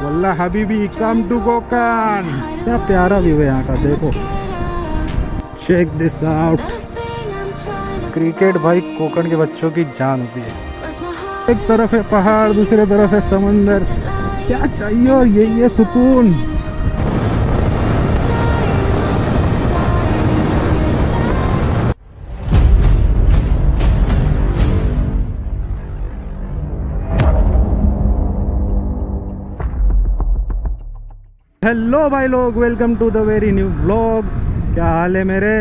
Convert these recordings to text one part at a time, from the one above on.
वल्ला Habibi come to Konkan. क्या प्यारा व्यू है यहाँ का, देखो। Check this out. क्रिकेट भाई कोकन के बच्चों की जान होती है। एक तरफ है पहाड़, दूसरी तरफ है समंदर। क्या चाहिए और यही है सुकून। हेलो भाई लोग, welcome to the very new vlog. क्या हाल है मेरे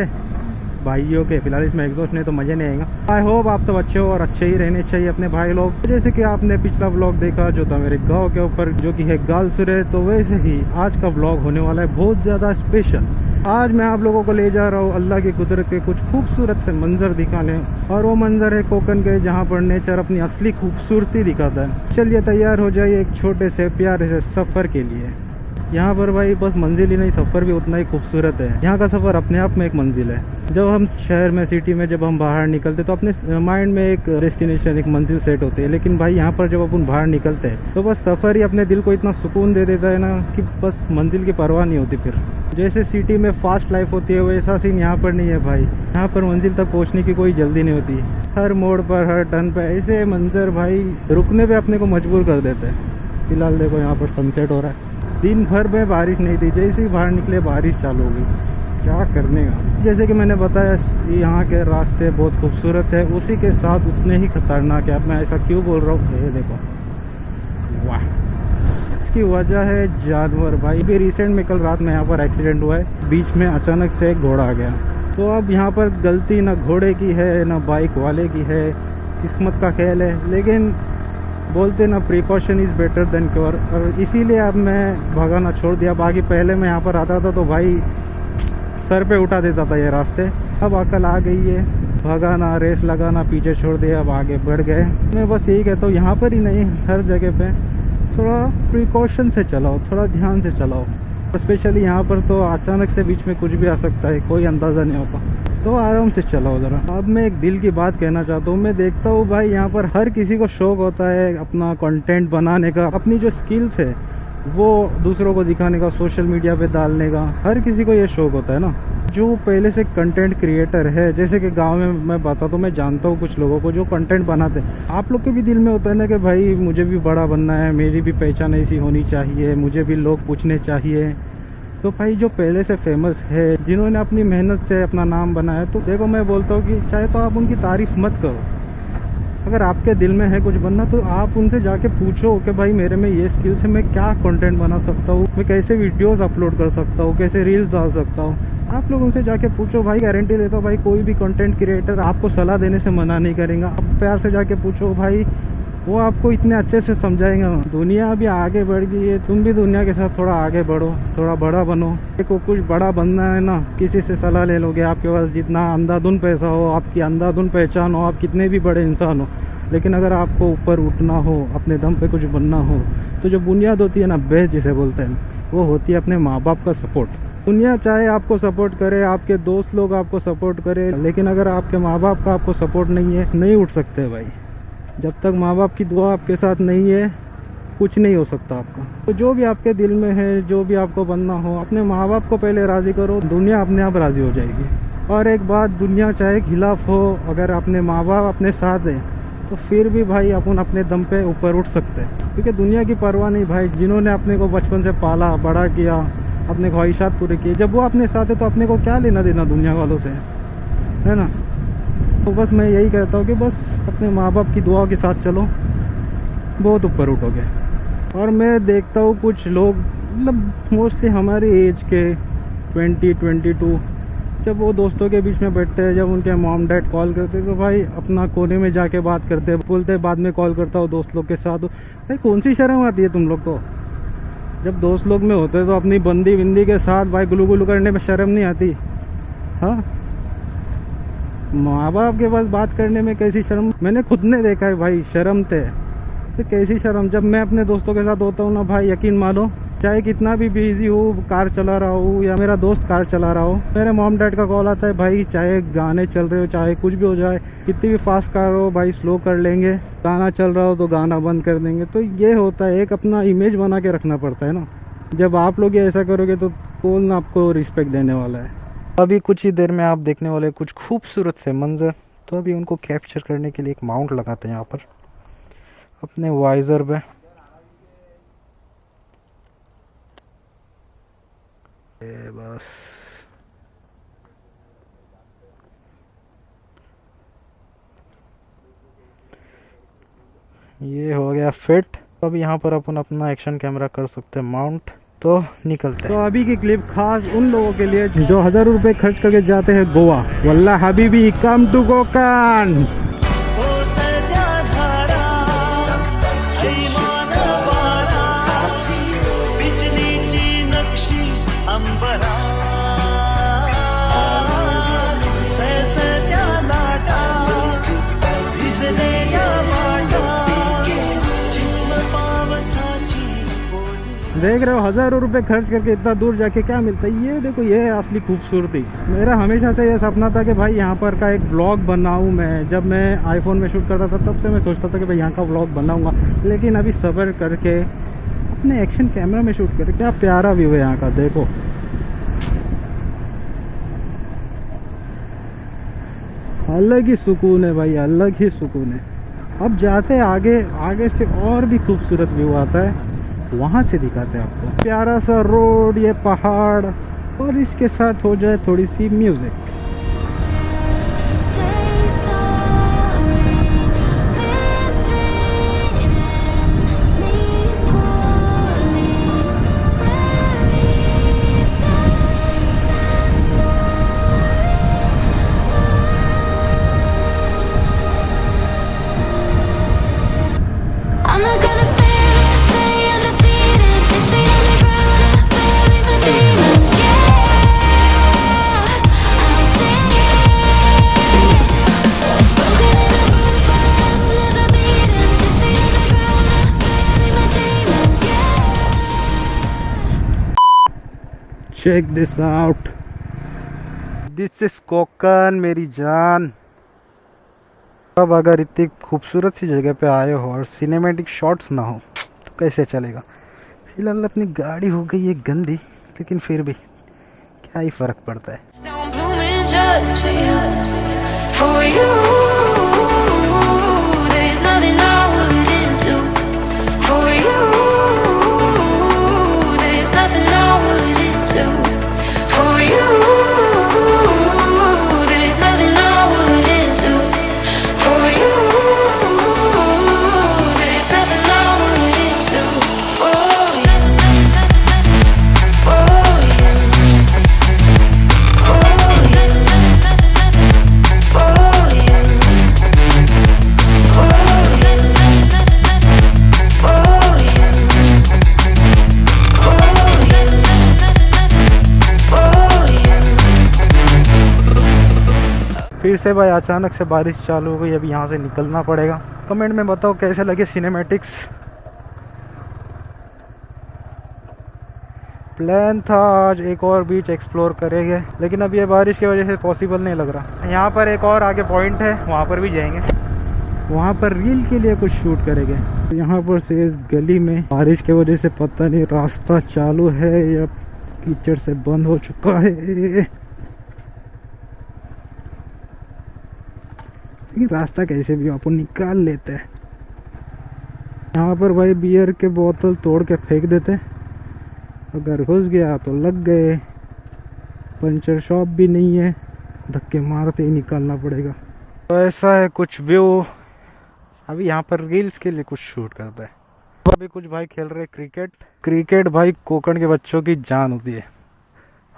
भाइयों के? फिलहाल इसमें एग्जॉस्ट नहीं तो मजे नहीं आएगा। आई होप आप सब अच्छे हो और अच्छे ही रहने चाहिए अपने भाई लोग। जैसे कि आपने पिछला व्लॉग देखा जो था मेरे गांव के ऊपर, जो कि है गालसुरे, तो वैसे ही आज का व्लॉग होने वाला है बहुत ज़्यादा स्पेशल। आज मैं आप लोगों को ले जा रहा हूँ अल्लाह की कुदरत के कुछ खूबसूरत से मंजर दिखाने, और वो मंजर है कोकन के, जहाँ पर नेचर अपनी असली खूबसूरती दिखाता है। चलिए तैयार हो जाइए एक छोटे से प्यारे से सफ़र के लिए। यहाँ पर भाई बस मंजिल ही नहीं, सफ़र भी उतना ही खूबसूरत है। यहाँ का सफ़र अपने आप में एक मंजिल है। जब हम शहर में, सिटी में जब हम बाहर निकलते तो अपने माइंड में एक डेस्टिनेशन, एक मंजिल सेट होती है, लेकिन भाई यहाँ पर जब अपन बाहर निकलते हैं तो बस सफ़र ही अपने दिल को इतना सुकून दे देता है ना कि बस मंजिल की परवाह नहीं होती। फिर जैसे सिटी में फास्ट लाइफ होती है वैसा सीन यहाँ पर नहीं है भाई। यहाँ पर मंजिल तक पहुँचने की कोई जल्दी नहीं होती। हर मोड़ पर, हर टर्न पर ऐसे मंजर भाई रुकने पर अपने को मजबूर कर देते हैं। फिलहाल देखो यहाँ पर सनसेट हो रहा है। दिन भर में बारिश नहीं थी, जैसे ही बाहर निकले बारिश चालू हो गई। क्या करने का। जैसे कि मैंने बताया यहाँ के रास्ते बहुत खूबसूरत है, उसी के साथ उतने ही खतरनाक है। अब मैं ऐसा क्यों बोल रहा हूँ, ये देखो, वाह। इसकी वजह है जानवर भाई। अभी रिसेंट में कल रात में यहाँ पर एक्सीडेंट हुआ है, बीच में अचानक से एक घोड़ा आ गया। तो अब यहाँ पर गलती ना घोड़े की है ना बाइक वाले की है, किस्मत का खेल है। लेकिन बोलते ना precaution is better than cure, और इसीलिए अब मैं भगाना छोड़ दिया। बाकी पहले मैं यहाँ पर आता था तो भाई सर पे उठा देता था ये रास्ते। अब अकल आ गई है, भगाना, रेस लगाना पीछे छोड़ दिया, अब आगे बढ़ गए। मैं बस यही कहता हूँ, यहाँ पर ही नहीं हर जगह पे थोड़ा प्रिकॉशन से चलाओ, थोड़ा ध्यान से चलाओ। स्पेशली यहाँ पर तो अचानक से बीच में कुछ भी आ सकता है, कोई अंदाज़ा नहीं होता, तो आराम से चलाओ ज़रा। अब मैं एक दिल की बात कहना चाहता हूँ। मैं देखता हूँ भाई यहाँ पर हर किसी को शौक होता है अपना कंटेंट बनाने का, अपनी जो स्किल्स है वो दूसरों को दिखाने का, सोशल मीडिया पे डालने का। हर किसी को ये शौक होता है ना, जो पहले से कंटेंट क्रिएटर है। जैसे कि गांव में मैं बताता हूँ, मैं जानता हूँ कुछ लोगों को जो कंटेंट बनाते हैं। आप लोग के भी दिल में होता है ना कि भाई मुझे भी बड़ा बनना है, मेरी भी पहचान ऐसी होनी चाहिए, मुझे भी लोग पूछने चाहिए। तो भाई जो पहले से फेमस है, जिन्होंने अपनी मेहनत से अपना नाम बनाया, तो देखो मैं बोलता हूँ कि चाहे तो आप उनकी तारीफ मत करो। अगर आपके दिल में है कुछ बनना तो आप उनसे जाके पूछो कि भाई मेरे में ये स्किल्स है, मैं क्या कंटेंट बना सकता हूँ, मैं कैसे वीडियोस अपलोड कर सकता हूँ, कैसे रील्स डाल सकता हूँ। आप लोग उनसे जाके पूछो भाई, गारंटी देता हूँ भाई कोई भी कंटेंट क्रिएटर आपको सलाह देने से मना नहीं करेगा। आप प्यार से जाके पूछो भाई, वो आपको इतने अच्छे से समझाएंगे। दुनिया अभी आगे बढ़ गई है, तुम भी दुनिया के साथ थोड़ा आगे बढ़ो, थोड़ा बड़ा बनो। देखो कुछ बड़ा बनना है ना, किसी से सलाह ले लोगे, आपके पास जितना अंधाधुन पैसा हो, आपकी अंधाधुन पहचान हो, आप कितने भी बड़े इंसान हो, लेकिन अगर आपको ऊपर उठना हो, अपने दम पे कुछ बनना हो, तो जो बुनियाद होती है ना, बेस जिसे बोलते हैं, वो होती है अपने माँ बाप का सपोर्ट। दुनिया चाहे आपको सपोर्ट करे, आपके दोस्त लोग आपको सपोर्ट करे, लेकिन अगर आपके माँ बाप का आपको सपोर्ट नहीं है, नहीं उठ सकते भाई। जब तक माँ बाप की दुआ आपके साथ नहीं है, कुछ नहीं हो सकता आपका। तो जो भी आपके दिल में है, जो भी आपको बनना हो, अपने माँ बाप को पहले राज़ी करो, दुनिया अपने आप राज़ी हो जाएगी। और एक बात, दुनिया चाहे खिलाफ हो, अगर अपने माँ बाप अपने साथ हैं तो फिर भी भाई अपन अपने दम पे ऊपर उठ सकते हैं। क्योंकि दुनिया की परवाह नहीं भाई। जिन्होंने अपने को बचपन से पाला बड़ा किया, अपने ख्वाहिशात पूरे किए, जब वो अपने साथ है तो अपने को क्या लेना देना दुनिया वालों से, है ना। तो बस मैं यही कहता हूँ कि बस अपने माँ बाप की दुआ के साथ चलो, बहुत ऊपर उठोगे। और मैं देखता हूँ कुछ लोग, मतलब मोस्टली हमारी एज के 20-22, जब वो दोस्तों के बीच में बैठते हैं, जब उनके मॉम डैड कॉल करते हैं तो भाई अपना कोने में जाके बात करते हैं, बोलते हैं बाद में कॉल करता हूँ दोस्त लोग के साथ। भाई कौन सी शर्म आती है तुम लोग को? जब दोस्त लोग में होते हैं तो अपनी बंदी बिंदी के साथ भाई गुलू गुलू करने में शर्म नहीं आती? हाँ, माँ बाप के पास बात करने में कैसी शर्म? मैंने खुद ने देखा है भाई, शर्म थे तो कैसी शर्म। जब मैं अपने दोस्तों के साथ होता हूँ ना भाई, यकीन मानो चाहे कितना भी बिजी हो, कार चला रहा हूँ या मेरा दोस्त कार चला रहा हो, मेरे मॉम डैड का कॉल आता है, भाई चाहे गाने चल रहे हो, चाहे कुछ भी हो जाए, कितनी भी फास्ट कार हो भाई स्लो कर लेंगे, गाना चल रहा हो तो गाना बंद कर देंगे। तो ये होता है, एक अपना इमेज बना के रखना पड़ता है ना। जब आप लोग ये ऐसा करोगे तो कौन आपको रिस्पेक्ट देने वाला है। अभी कुछ ही देर में आप देखने वाले कुछ खूबसूरत से मंजर, तो अभी उनको कैप्चर करने के लिए एक माउंट लगाते हैं यहाँ पर अपने वाइजर पे। बस ये हो गया फिट। तो अभी यहाँ पर अपन अपना एक्शन कैमरा कर सकते हैं माउंट। तो निकलते हैं। तो अभी की क्लिप खास उन लोगों के लिए जो 1000 रुपए खर्च करके जाते हैं गोवा। वल्ला हबीबी कम टू कोकण। देख रहे हो 1000 रुपए खर्च करके इतना दूर जाके क्या मिलता है। ये देखो, ये है असली खूबसूरती। मेरा हमेशा से ये सपना था कि भाई यहाँ पर का एक व्लॉग बनाऊँ मैं। जब मैं आईफोन में शूट करता था तब से मैं सोचता था कि भाई यहाँ का व्लॉग बनाऊंगा, लेकिन अभी सब्र करके अपने एक्शन कैमरा में शूट करके। क्या प्यारा व्यू है यहाँ का, देखो। अलग ही सुकून है भाई, अलग ही सुकून है। अब जाते आगे, आगे से और भी खूबसूरत व्यू आता है, वहां से दिखाते हैं आपको। प्यारा सा रोड, ये पहाड़, और इसके साथ हो जाए थोड़ी सी music. Check this out. This is Konkan मेरी जान। अब अगर इतनी खूबसूरत सी जगह पे आए हो और सिनेमैटिक शॉट्स ना हो तो कैसे चलेगा। फिलहाल अपनी गाड़ी हो गई है गंदी, लेकिन फिर भी क्या ही फर्क पड़ता है। फिर से भाई अचानक से बारिश चालू हो गई, अभी यहाँ से निकलना पड़ेगा। कमेंट में बताओ कैसे लगे सिनेमैटिक्स। प्लान था आज एक और बीच एक्सप्लोर करेंगे, लेकिन अब ये बारिश की वजह से पॉसिबल नहीं लग रहा। यहाँ पर एक और आगे पॉइंट है, वहाँ पर भी जाएंगे, वहाँ पर रील के लिए कुछ शूट करेंगे। यहाँ पर से इस गली में बारिश की वजह से पता नहीं रास्ता चालू है या कीचड़ से बंद हो चुका है, लेकिन रास्ता कैसे भी अपन निकाल लेते हैं। यहाँ पर भाई बियर के बोतल तोड़ के फेंक देते, अगर घुस गया तो लग गए। पंचर शॉप भी नहीं है, धक्के मारते ही निकालना पड़ेगा। तो ऐसा है कुछ व्यू। अभी यहाँ पर रील्स के लिए कुछ शूट करता है। अभी कुछ भाई खेल रहे क्रिकेट। क्रिकेट भाई कोकण के बच्चों की जान होती है।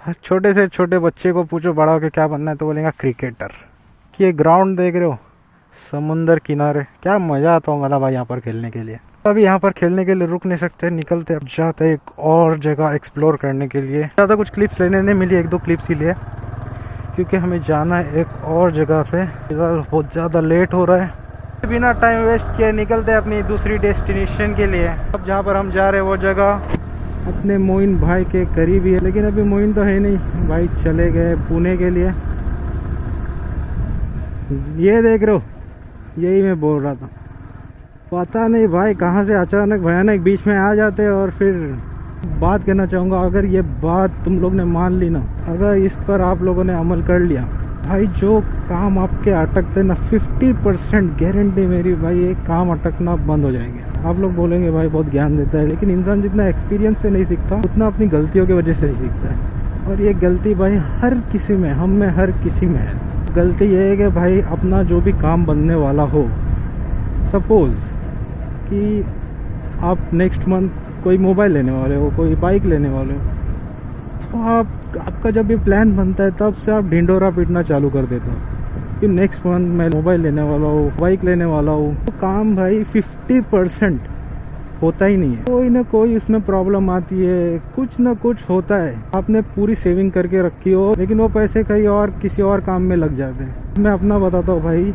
हर छोटे से छोटे बच्चे को पूछो बड़ा होकर क्या बनना है तो बोलेगा क्रिकेटर। कि ये ग्राउंड देख रहे हो समुंदर किनारे, क्या मज़ा आता होगा भाई यहाँ पर खेलने के लिए। अभी यहाँ पर खेलने के लिए रुक नहीं सकते, निकलते अब जाते एक और जगह एक्सप्लोर करने के लिए। ज़्यादा कुछ क्लिप्स लेने नहीं मिली, एक दो क्लिप्स ही लिए, क्योंकि हमें जाना है एक और जगह पे। फिलहाल बहुत ज़्यादा लेट हो रहा है। बिना टाइम वेस्ट किए निकलते हैं अपनी दूसरी डेस्टिनेशन के लिए। अब जहाँ पर हम जा रहे हैं वो जगह अपने मोइन भाई के करीब ही है, लेकिन अभी मोइन तो है नहीं, भाई चले गए पुणे के लिए। ये देख रहे हो, यही मैं बोल रहा था, पता नहीं भाई कहाँ से अचानक भयानक बीच में आ जाते। और फिर बात करना चाहूँगा, अगर ये बात तुम लोग ने मान ली ना, अगर इस पर आप लोगों ने अमल कर लिया भाई, जो काम आपके अटकते ना 50% गारंटी मेरी भाई, ये काम अटकना बंद हो जाएंगे। आप लोग बोलेंगे भाई बहुत ज्ञान देता है, लेकिन इंसान जितना एक्सपीरियंस से नहीं सीखता उतना अपनी गलतियों की वजह से ही सीखता है। और ये गलती भाई हर किसी में, हम में हर किसी में है। गलती ये है कि भाई अपना जो भी काम बनने वाला हो, सपोज कि आप नेक्स्ट मंथ कोई मोबाइल लेने वाले हो, कोई बाइक लेने वाले हो, तो आपका जब भी प्लान बनता है तब से आप ढिंडोरा पीटना चालू कर देते हो कि नेक्स्ट मंथ मैं मोबाइल लेने वाला हूँ, बाइक लेने वाला हूँ। तो काम भाई 50% होता ही नहीं है, कोई ना कोई उसमें प्रॉब्लम आती है, कुछ ना कुछ होता है। आपने पूरी सेविंग करके रखी हो, लेकिन वो पैसे कहीं और किसी और काम में लग जाते हैं। मैं अपना बताता हूँ भाई,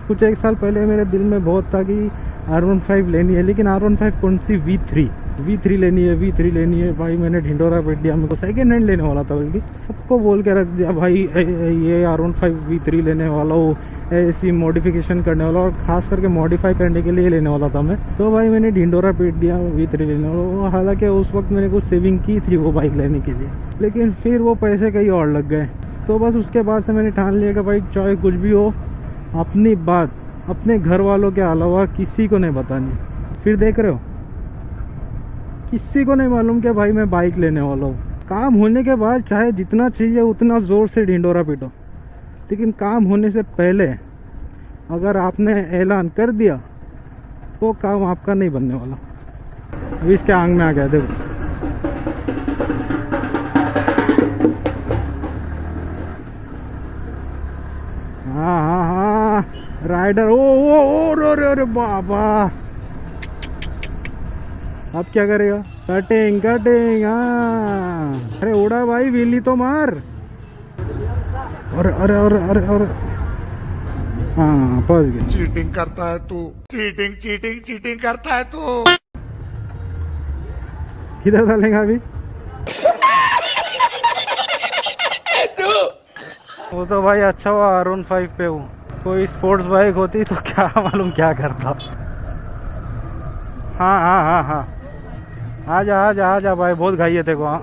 कुछ 1 साल पहले मेरे दिल में बहुत था कि R15 लेनी है, लेकिन R15 कौन सी V3 लेनी है भाई। मैंने ढिंडोरा पीट दिया, मेरे को सेकेंड हैंड लेने वाला था, बल्कि सबको बोल के रख दिया भाई ये R15 V3 लेने वाला हूँ, ऐसी मॉडिफिकेशन करने वाला, और खास करके मॉडिफाई करने के लिए लेने वाला था मैं। तो भाई मैंने ढिंडोरा पीट दिया V3 लेने वाला। हालांकि उस वक्त मैंने कुछ सेविंग की थी वो बाइक लेने के लिए, लेकिन फिर वो पैसे कहीं और लग गए। तो बस उसके बाद से मैंने ठान लिया कि भाई चाहे कुछ भी हो, अपनी बात अपने घर वालों के अलावा किसी को नहीं बतानी। फिर देख रहे हो, किसी को नहीं मालूम कि भाई मैं बाइक लेने वाला हूँ। काम होने के बाद चाहे जितना चाहिए उतना ज़ोर से ढिंडोरा पीटो, लेकिन काम होने से पहले अगर आपने ऐलान कर दिया वो काम आपका नहीं बनने वाला। अभी इसके आंग में आ गया, देखो। हाँ, राइडर। ओ रे बाबा, अब क्या करेगा? कटिंग। हाँ, अरे उड़ा भाई, व्हीली तो मार। और हाँ, फंस गया। चीटिंग करता है तू, चीटिंग करता है तू। किधर डालेगा अभी? वो तो भाई अच्छा हुआ R15 पे हूँ, कोई स्पोर्ट्स बाइक होती तो क्या मालूम क्या करता। हाँ, आजा भाई, बहुत घाई है देखो। हाँ,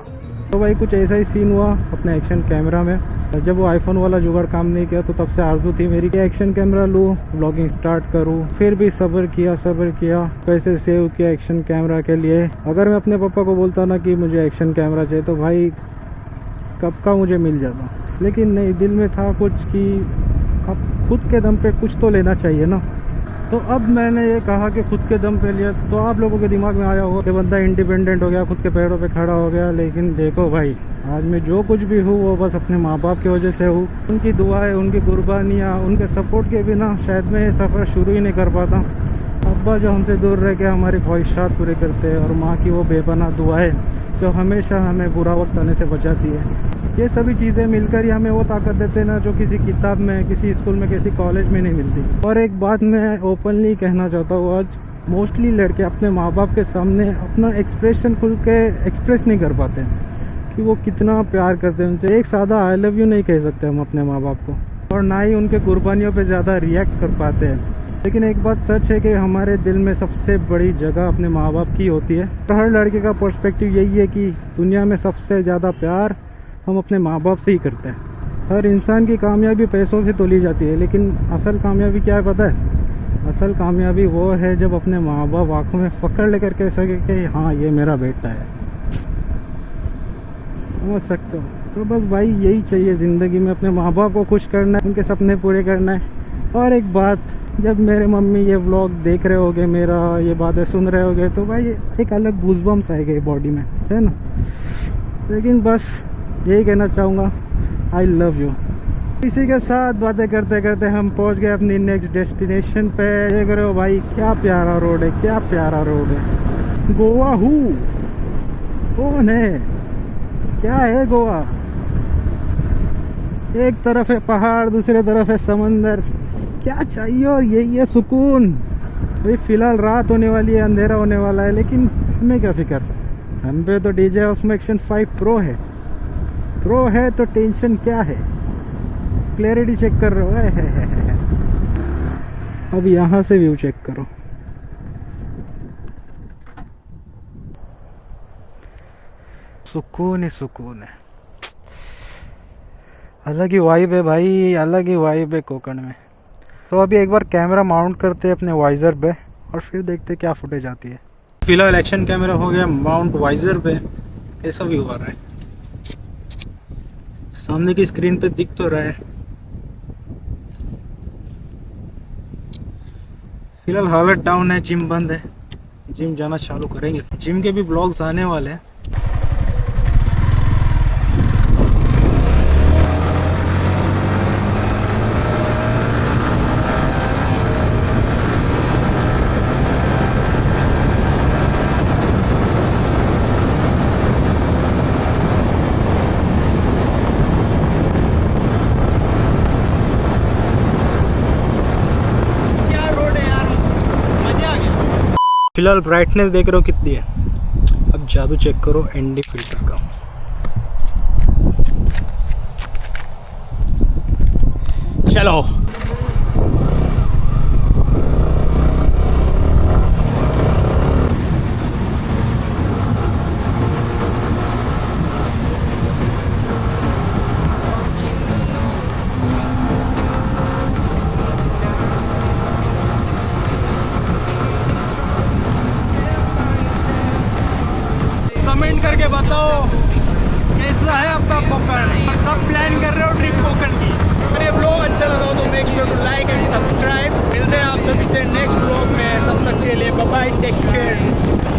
तो भाई कुछ ऐसा ही सीन हुआ अपने एक्शन कैमरा में। जब वो आईफोन वाला जुगाड़ काम नहीं किया तो तब से आरज़ू थी मेरी कि एक्शन कैमरा लूँ, ब्लॉगिंग स्टार्ट करूँ। फिर भी सब्र किया, पैसे सेव किया एक्शन कैमरा के लिए। अगर मैं अपने पापा को बोलता ना कि मुझे एक्शन कैमरा चाहिए तो भाई कब का मुझे मिल जाता, लेकिन नहीं, दिल में था कुछ कि अब खुद के दम पे कुछ तो लेना चाहिए ना। तो अब मैंने ये कहा कि खुद के दम पे लिया, तो आप लोगों के दिमाग में आया हो कि बंदा इंडिपेंडेंट हो गया, खुद के पैरों पे खड़ा हो गया। लेकिन देखो भाई, आज मैं जो कुछ भी हूँ वो बस अपने माँ बाप की वजह से हूँ। उनकी दुआएं, उनकी कुर्बानियाँ, उनके सपोर्ट के बिना शायद मैं ये सफ़र शुरू ही नहीं कर पाता। अब्बा जो हमसे दूर रह के हमारी ख्वाहिशात पूरी करते हैं, और माँ की वो बेपनाह दुआएं जो हमेशा हमें बुरा वक्त आने से बचाती है, ये सभी चीज़ें मिलकर ही हमें वो ताकत देते हैं ना जो किसी किताब में, किसी स्कूल में, किसी कॉलेज में नहीं मिलती। और एक बात मैं ओपनली कहना चाहता हूँ, आज मोस्टली लड़के अपने माँ बाप के सामने अपना एक्सप्रेशन खुल के एक्सप्रेस नहीं कर पाते कि वो कितना प्यार करते हैं उनसे। एक सादा आई लव यू नहीं कह सकते हम अपने माँ बाप को, और ना ही उनके कुर्बानियों पे ज़्यादा रिएक्ट कर पाते हैं। लेकिन एक बात सच है कि हमारे दिल में सबसे बड़ी जगह अपने माँ बाप की होती है। तो हर लड़के का पर्सपेक्टिव यही है कि दुनिया में सबसे ज़्यादा प्यार हम अपने माँ बाप से ही करते हैं। हर इंसान की कामयाबी पैसों से तोली जाती है, लेकिन असल कामयाबी क्या है पता है? असल कामयाबी वो है जब अपने माँ बाप आंखों में फक्र लेकर कह सके कि हाँ ये मेरा बेटा है। समझ सकते हो? तो बस भाई यही चाहिए ज़िंदगी में, अपने माँ बाप को खुश करना है, उनके सपने पूरे करना है। और एक बात, जब मेरे मम्मी ये व्लॉग देख रहे होगे, मेरा ये बातें सुन रहे होगे, तो भाई एक अलग गूज़बम्स आएगा बॉडी में, है ना। लेकिन बस यही कहना चाहूँगा, आई लव यू। इसी के साथ बातें करते करते हम पहुँच गए अपनी नेक्स्ट डेस्टिनेशन पे। देख रहे हो भाई क्या प्यारा रोड है, क्या प्यारा रोड है। गोवा हूँ, कौन है, क्या है गोवा? एक तरफ है पहाड़, दूसरे तरफ है समंदर, क्या चाहिए और यही है सुकून। अभी फ़िलहाल रात होने वाली है, अंधेरा होने वाला है, लेकिन हमें क्या फिक्र, हम पे तो डीजे उसमें एक्शन 5 प्रो है तो टेंशन क्या है। क्लैरिटी चेक कर रहे हो। अब यहाँ से व्यू चेक करो। सुकून ही सुकून है। अलग ही वाइब है भाई, अलग ही वाइब है कोकण में। तो अभी एक बार कैमरा माउंट करते हैं अपने वाइज़र पे और फिर देखते हैं क्या फुटेज आती है। फिलहाल एक्शन कैमरा हो गया माउंट वाइज़र पे। कैसा व्यू आ रहा है? सामने की स्क्रीन पे दिख तो रहा है। फिलहाल हालत डाउन है, जिम बंद है। जिम जाना चालू करेंगे। जिम के भी ब्लॉग्स आने वाले हैं। फिलहाल ब्राइटनेस देख रहे हो कितनी है। अब जादू चेक करो एनडी फिल्टर का। चलो कमेंट करके बताओ कैसा है आपका कोकण। कब प्लान कर रहे हो ट्रिप कोकण की? अगर ये ब्लॉग अच्छा लगा हो तो make sure to like and subscribe. मिलते हैं आप सभी से नेक्स्ट ब्लॉग में। तब तक के लिए बाय बाय, टेक केयर।